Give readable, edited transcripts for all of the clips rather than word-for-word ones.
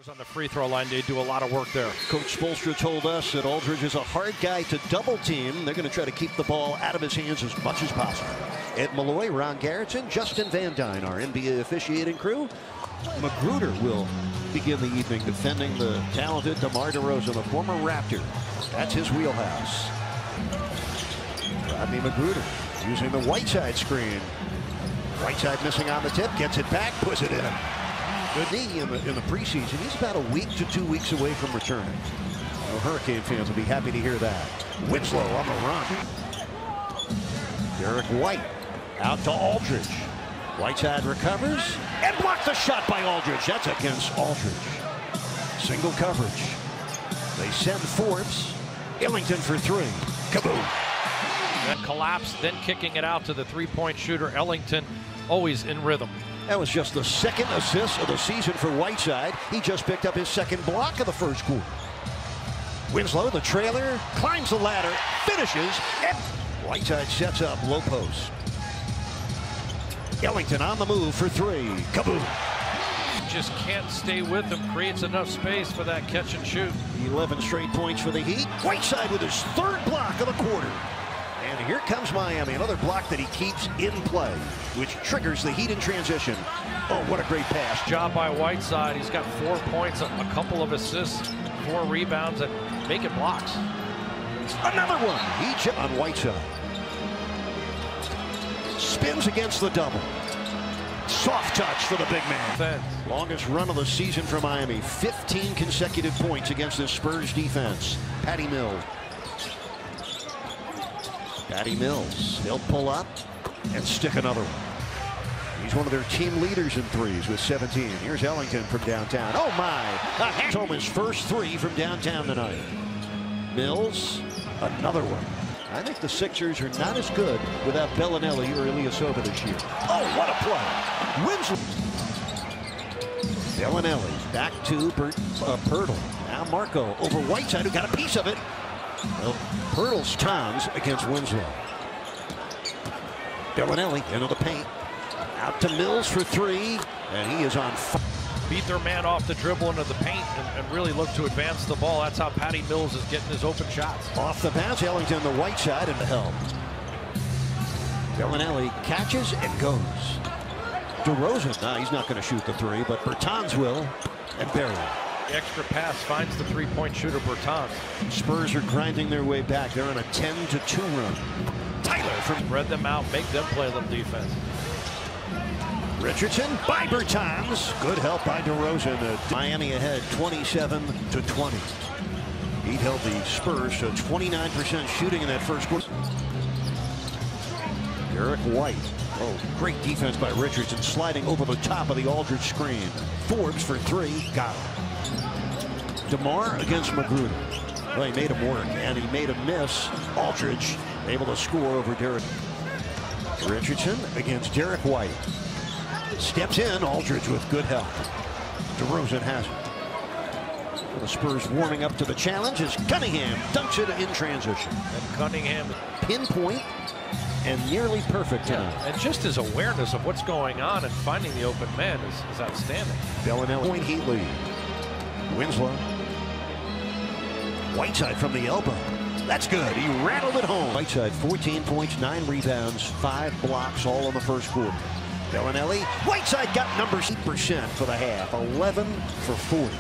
On the free throw line, they do a lot of work there. Coach Spoelstra told us that Aldridge is a hard guy to double team. They're going to try to keep the ball out of his hands as much as possible. Ed Malloy, Ron Garrettson, Justin Van Dyne, our NBA officiating crew. Magruder will begin the evening defending the talented DeMar DeRozan, a former Raptor. That's his wheelhouse. Rodney Magruder using the Whiteside screen. Whiteside missing on the tip, gets it back, puts it in. Good knee in the preseason. He's about a week to 2 weeks away from returning. The Hurricane fans will be happy to hear that. Winslow on the run. Derek White out to Aldridge. Whiteside recovers and blocks the shot by Aldridge. That's against Aldridge. Single coverage. They send Forbes. Ellington for three. Kaboom. That collapse, then kicking it out to the three-point shooter. Ellington always in rhythm. That was just the second assist of the season for Whiteside. He just picked up his second block of the first quarter. Winslow, the trailer, climbs the ladder, finishes, and Whiteside sets up low post. Ellington on the move for three. Kaboom. Just can't stay with him. Creates enough space for that catch and shoot. 11 straight points for the Heat. Whiteside with his third block of the quarter. And here comes Miami, another block that he keeps in play, which triggers the Heat in transition. Oh, what a great pass. Job by Whiteside. He's got 4 points, a couple of assists, 4 rebounds, and making blocks. Another one. He chip on Whiteside. Spins against the double. Soft touch for the big man. Longest run of the season for Miami. 15 consecutive points against the Spurs defense. Patty Mills. Patty Mills, he'll pull up and stick another one. He's one of their team leaders in threes with 17. Here's Ellington from downtown. Oh my! He's home his first three from downtown tonight. Mills, another one. I think the Sixers are not as good without Bellinelli or Ilyasova this year. Oh, what a play! Winslow. Bellinelli back to Pirtle. Now Marco over Whiteside, who got a piece of it. Well, Pirtle's times against Winslow. Bellinelli into the paint. Out to Mills for three, and he is on fire. Beat their man off the dribble into the paint and really look to advance the ball. That's how Patty Mills is getting his open shots. Off the bounce, Ellington the right side and the help. Bellinelli catches and goes. DeRozan, he's not going to shoot the three, but Bertans will, and bury it. The extra pass finds the three-point shooter Bertans. Spurs are grinding their way back. They're on a 10-2 run. Tyler from spread them out, make them play them defense. Richardson by Bertans. Good help by DeRozan. Miami ahead 27-20. He held the Spurs to 29% shooting in that first quarter. Derek White. Oh, great defense by Richardson, sliding over the top of the Aldridge screen. Forbes for three. Got it. DeMar against Magruder. Well, he made him work, and he made him miss. Aldridge able to score over Derek. Richardson against Derek White. Steps in, Aldridge with good help. DeRozan has it. The Spurs warming up to the challenge as Cunningham dunks it in transition. And Cunningham pinpoint and nearly perfect tonight. And just his awareness of what's going on and finding the open man is outstanding. Bellinelli point Heat lead. Winslow. Whiteside from the elbow. That's good. He rattled it home. Whiteside 14 points, 9 rebounds, 5 blocks, all in the first quarter. Bellinelli. Whiteside got numbers 8% for the half. 11 for 40.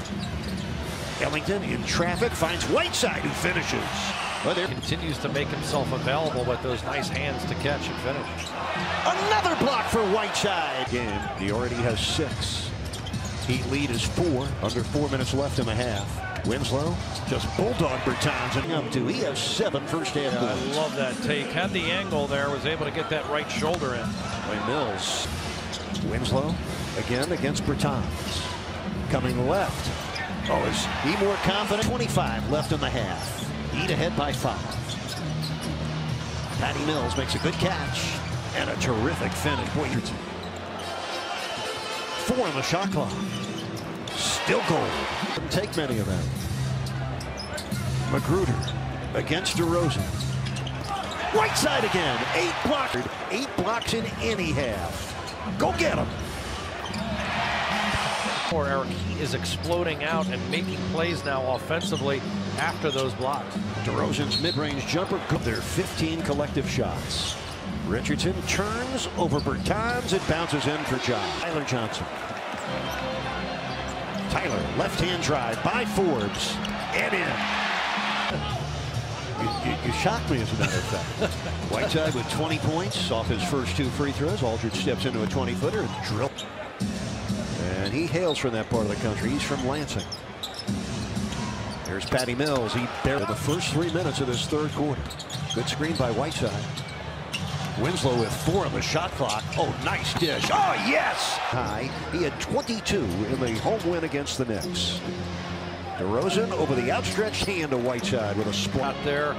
Ellington in traffic finds Whiteside, who finishes. Well, there continues to make himself available with those nice hands to catch and finish. Another block for Whiteside. Game. He already has 6. Heat lead is 4. Under 4 minutes left in the half. Winslow just bulldog Bertans and up to. He has 7 first half goals. I love that take. Had the angle there, was able to get that right shoulder in. By Mills. Winslow again against Bertans. Coming left. Oh, is he more confident? 25 left in the half. Heat ahead by 5. Patty Mills makes a good catch and a terrific finish. Richardson. 4 on the shot clock. Still gold. Didn't take many of them. Magruder against DeRozan. Whiteside again. 8 blocks. 8 blocks in any half. Go get him. Or Eric, he is exploding out and making plays now offensively after those blocks. DeRozan's mid-range jumper, their 15 collective shots. Richardson turns over Bertans. It bounces in for Tyler Johnson. Tyler, left-hand drive by Forbes, and in. You shocked me, as a matter of fact. Whiteside with 20 points off his first 2 free throws. Aldridge steps into a 20-footer and drill. And he hails from that part of the country. He's from Lansing. There's Patty Mills. He barely the first 3 minutes of this third quarter. Good screen by Whiteside. Winslow with 4 on the shot clock. Oh, nice dish. Oh, yes! High. He had 22 in the home win against the Knicks. DeRozan over the outstretched hand to Whiteside with a spot there.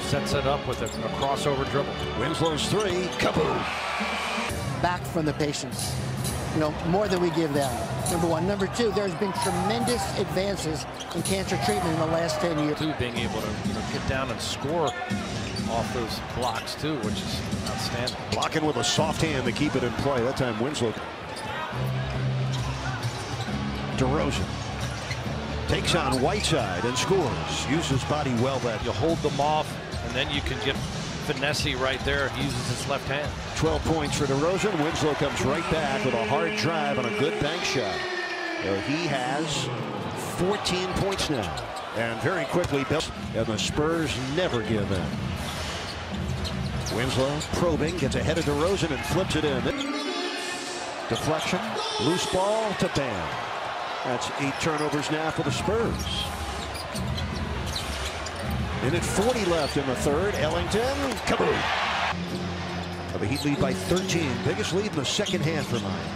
Sets it up with a crossover dribble. Winslow's 3. Kaboom! Back from the patience. You know, more than we give them. Number one. Number two, there's been tremendous advances in cancer treatment in the last 10 years. Being able to get down and score off those blocks too, which is outstanding. Blocking with a soft hand to keep it in play. That time Winslow. DeRozan takes on Whiteside and scores. Uses his body well. That you hold them off, and then you can get finesse right there. He uses his left hand. 12 points for DeRozan. Winslow comes right back with a hard drive and a good bank shot. He has 14 points now. And very quickly, and the Spurs never give in. Winslow probing, gets ahead of DeRozan and flips it in. Deflection, loose ball to Bam. That's 8 turnovers now for the Spurs. Minute 40 left in the third. Ellington, kaboom! The Heat lead by 13. Biggest lead in the second half for mine.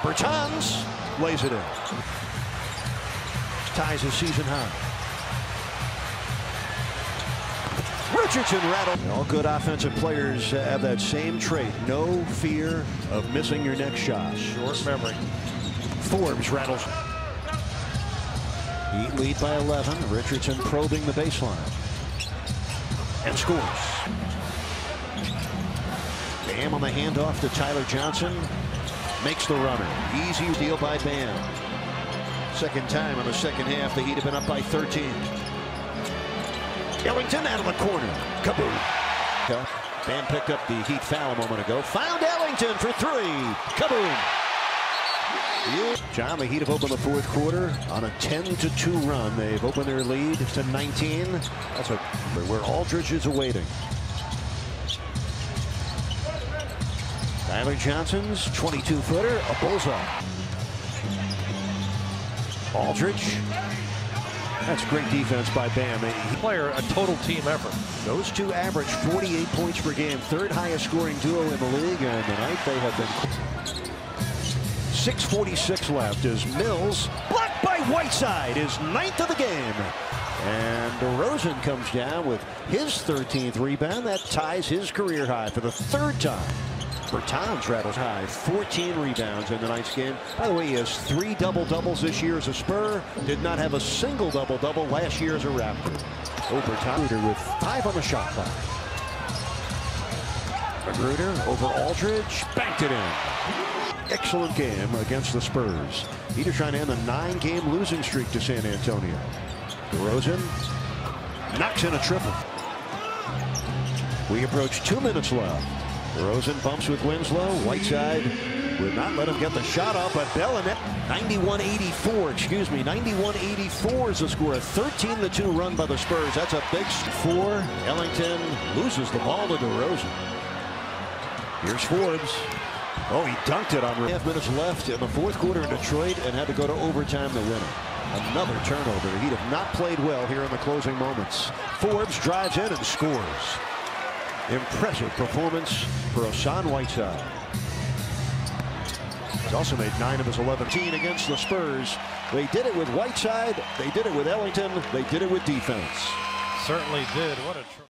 Bertans lays it in. Ties his season high. Richardson rattled. All good offensive players have that same trait. No fear of missing your next shot. Short memory. Forbes rattles. Heat lead by 11. Richardson probing the baseline. And scores. Bam on the handoff to Tyler Johnson. Makes the runner. Easy deal by Bam. Second time in the second half, the Heat have been up by 13. Ellington out of the corner. Kaboom. Bam picked up the Heat foul a moment ago. Found Ellington for 3. Kaboom. John, the Heat have opened the fourth quarter on a 10-2 run. They've opened their lead to 19. That's where Aldridge is awaiting. Tyler Johnson's 22-footer, a bullseye. Aldridge. That's great defense by Bam. A total team effort. Those two average 48 points per game. Third highest scoring duo in the league. And tonight they have been 6:46 left as Mills, blocked by Whiteside, is 9th of the game. And DeRozan comes down with his 13th rebound. That ties his career high for the 3rd time. Bertans rattles high, 14 rebounds in tonight's game. By the way, he has 3 double-doubles this year as a Spur. Did not have a single double-double last year as a Raptor. Bertans with 5 on the shot clock. Magruder over Aldridge, banked it in. Excellent game against the Spurs. Heat are trying to end a 9-game losing streak to San Antonio. DeRozan knocks in a triple. We approach 2 minutes left. DeRozan bumps with Winslow. Whiteside would not let him get the shot off, but Bellinet 91-84, excuse me, 91-84 is the score. A 13-2 run by the Spurs. That's a big 4. Ellington loses the ball to DeRozan. Here's Forbes. Oh, he dunked it on 1.5 minutes left in the fourth quarter in Detroit and had to go to overtime to win it. Another turnover. The Heat have not played well here in the closing moments. Forbes drives in and scores. Impressive performance for Hassan Whiteside. He's also made 9 of his 11 against the Spurs. They did it with Whiteside. They did it with Ellington. They did it with defense. Certainly did. What a